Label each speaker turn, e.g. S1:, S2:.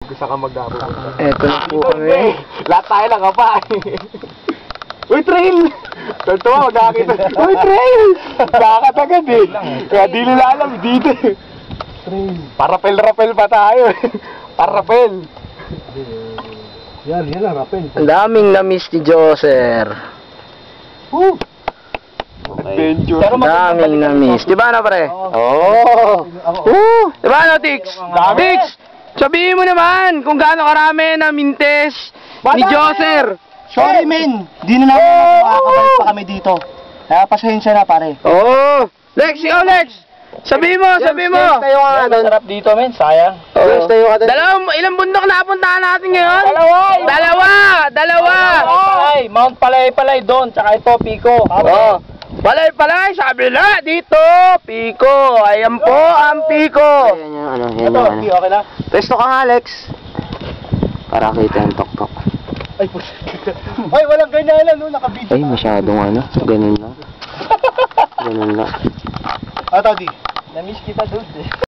S1: Mag-isa ka magdapunta.
S2: Eto na po kami.
S1: Lahat tayo lang ka pa. Uy, trail! Tuwa, magkakita. Uy, trail! Kakatagad eh. Kaya di nila alam, dito eh. Trail. Parapel-rapel pa tayo eh. Parapel. Yan lang, rapel.
S2: Ang daming na-miss ni Joser.
S1: Adventure.
S2: Ang daming na-miss. Di ba na pre?
S1: Oo.
S2: Di ba na, Tix? Tix! Sabihin mo naman kung gaano karami na mintes ni Joser.
S3: Sorry, men. Di na namin makakabalik pa kami dito. Kaya pasensya na, pare.
S2: Oo. Lex, ikaw Lex! Sabihin mo, sabihin mo!
S3: Tayo ka doon. Sarap dito, men. Sayang. Tayo ka doon.
S2: Ilang bundok na puntahan natin ngayon? Dalawa!
S3: Ay, Mount Palay doon. Tsaka ito, Pico.
S2: Oo. Palay, sabi na, dito, Pico. Ayan po ang Pico.
S3: Yan yung ano. Okay na.
S2: Pesto ka nga, Lex. Para kita yung tok-tok.
S3: Ay, push. Ay, walang ganyan no, nakabidyo.
S2: Ay, masyadong ano, ganun lang. Ganun lang.
S3: Ataw, di. Na-miss kita, dude.